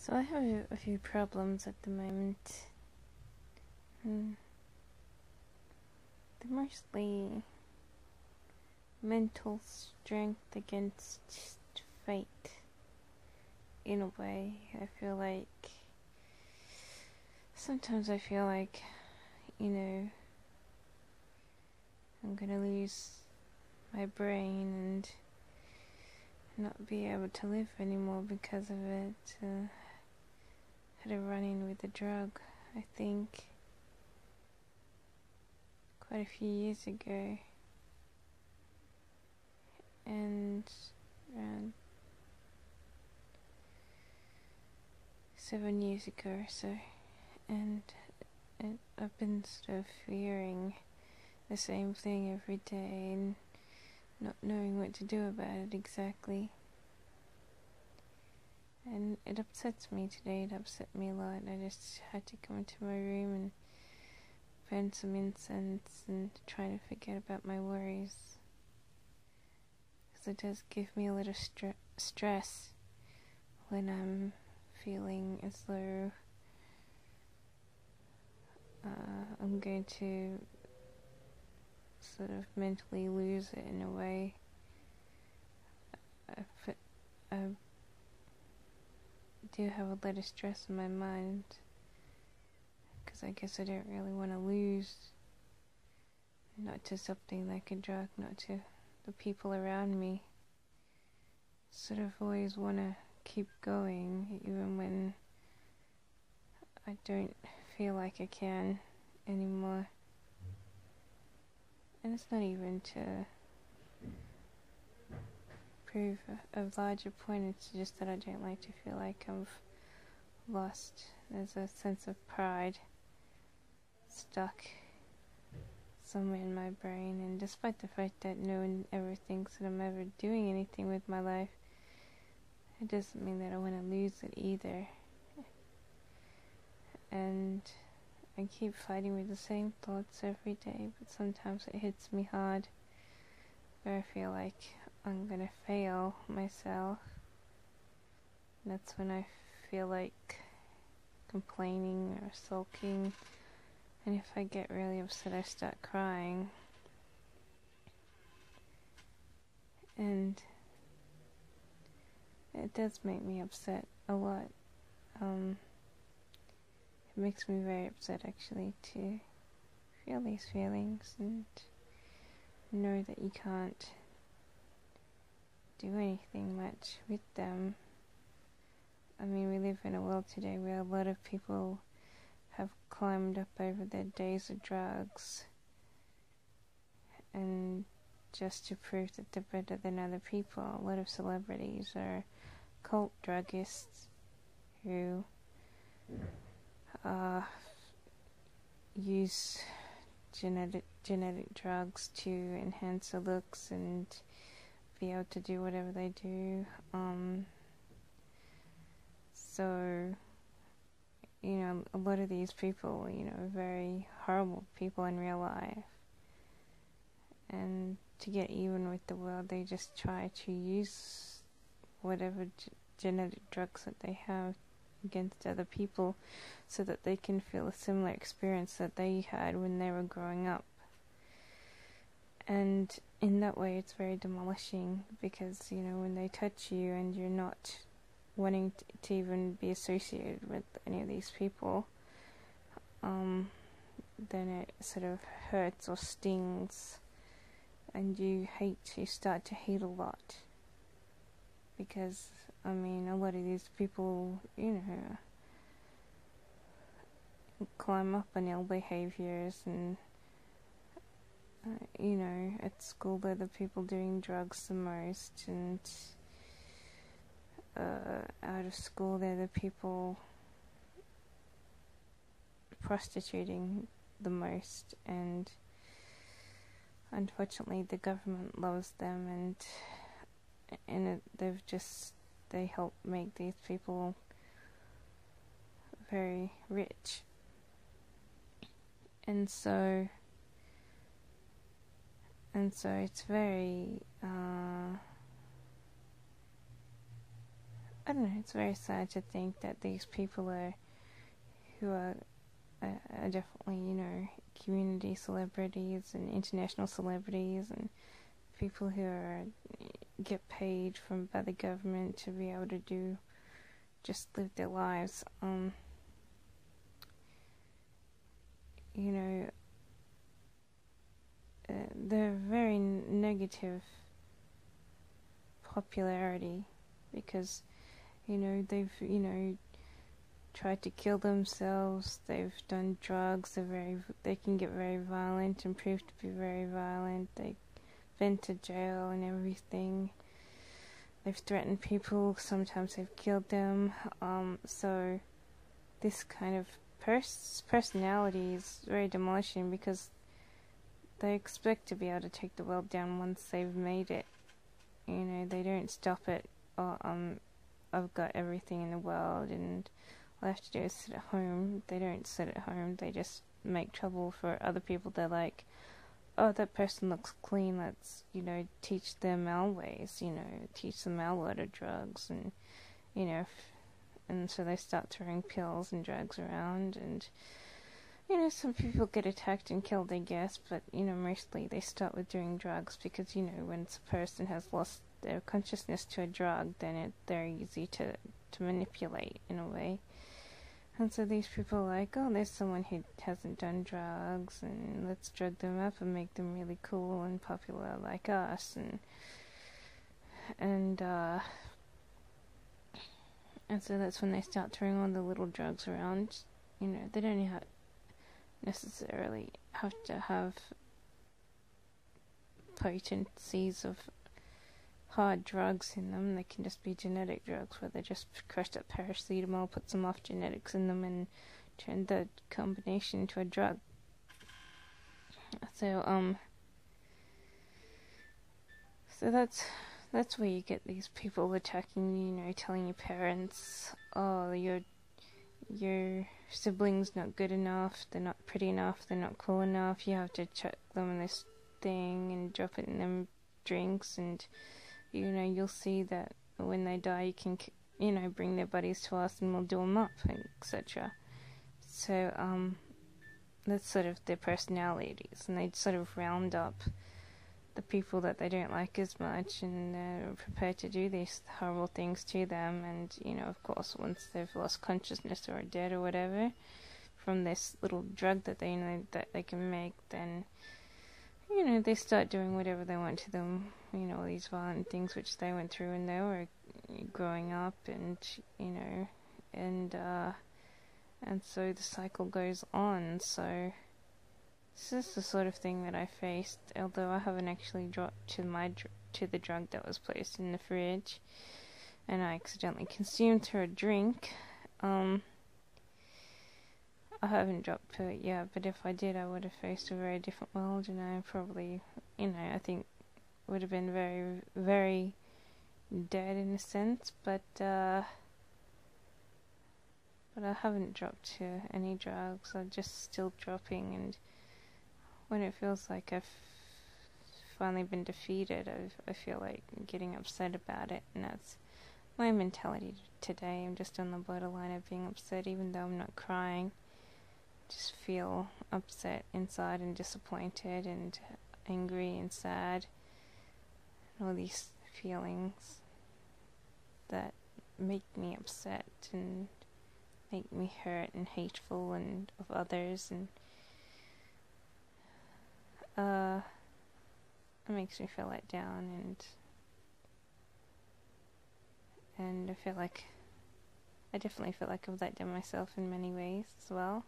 So I have a few problems at the moment. They're mostly mental strength against fate. In a way, sometimes I feel like, I'm gonna lose my brain and not be able to live anymore because of it. Had a run-in with a drug, I think, quite a few years ago, and around 7 years ago or so, and I've been sort of fearing the same thing every day and not knowing what to do about it exactly. And it upsets me today, it upset me a lot. I just had to come into my room and burn some incense and try to forget about my worries. Because it does give me a little stress when I'm feeling as though I'm going to sort of mentally lose it in a way. I do have a lot of stress in my mind, because I guess I don't really want to lose, not to something like a drug, not to the people around me. Sort of always want to keep going, even when I don't feel like I can anymore. And it's not even to prove a larger point, it's just that I don't like to feel like I've lost. There's a sense of pride stuck somewhere in my brain, and despite the fact that no one ever thinks that I'm ever doing anything with my life, it doesn't mean that I want to lose it either. And I keep fighting with the same thoughts every day, but sometimes it hits me hard, where I feel like I'm gonna fail myself. And that's when I feel like complaining or sulking, and if I get really upset, I start crying. And it does make me upset a lot. It makes me very upset, actually, to feel these feelings and know that you can't do anything much with them. I mean, we live in a world today where a lot of people have climbed up over their days of drugs, and just to prove that they're better than other people. A lot of celebrities are cult druggists who use genetic drugs to enhance their looks and be able to do whatever they do. So, a lot of these people, are very horrible people in real life. And to get even with the world, they just try to use whatever genetic drugs that they have against other people so that they can feel a similar experience that they had when they were growing up. And in that way, it's very demolishing, because, when they touch you and you're not wanting to even be associated with any of these people, then it sort of hurts or stings, and you start to hate a lot, because, a lot of these people, climb up on ill behaviors, and, at school they're the people doing drugs the most, and out of school they're the people prostituting the most, and unfortunately the government loves them, and they help make these people very rich. And so it's very I don't know, it's very sad to think that these people who are definitely, community celebrities and international celebrities and people who get paid by the government to be able to just live their lives. They're very negative popularity because, they've, tried to kill themselves, they've done drugs, they can get very violent and prove to be very violent, they've been to jail and everything, they've threatened people, sometimes they've killed them, so this kind of personality is very demolishing because they expect to be able to take the world down once they've made it. They don't stop it, I've got everything in the world and all I have to do is sit at home. They don't sit at home, they just make trouble for other people. They're like, oh, that person looks clean, let's, teach them our ways, teach them our lot of drugs, and, and so they start throwing pills and drugs around, and, some people get attacked and killed, I guess, but, mostly they start with doing drugs because, when a person has lost their consciousness to a drug, then they're easy to manipulate in a way. And so these people are like, oh, there's someone who hasn't done drugs, and let's drug them up and make them really cool and popular like us, and so that's when they start throwing all the little drugs around. They don't necessarily have to have potencies of hard drugs in them. They can just be genetic drugs where they just crushed up paracetamol, put some off genetics in them, and turned the combination into a drug. So that's where you get these people attacking you, telling your parents, oh, your sibling's not good enough, they're not pretty enough, they're not cool enough, you have to chuck them in this thing and drop it in them drinks, and you'll see that when they die you can, bring their bodies to us and we'll do them up, etc. So, that's sort of their personalities, and they'd sort of round up the people that they don't like as much, and they're prepared to do these horrible things to them, and, of course, once they've lost consciousness or are dead or whatever, from this little drug that they know that they can make, then, they start doing whatever they want to them, all these violent things which they went through when they were growing up, and, and so the cycle goes on. So this is the sort of thing that I faced, although I haven't actually dropped to the drug that was placed in the fridge, and I accidentally consumed through a drink. I haven't dropped to it yet, but if I did, I would have faced a very different world, and I probably, I think would have been very, very dead in a sense, but I haven't dropped to any drugs. I'm just still dropping, and when it feels like I've finally been defeated, I feel like getting upset about it, and that's my mentality today. I'm just on the borderline of being upset, even though I'm not crying. Just feel upset inside and disappointed and angry and sad, and all these feelings that make me upset and make me hurt and hateful and of others, and it makes me feel let down, and I definitely feel like I've let down myself in many ways as well.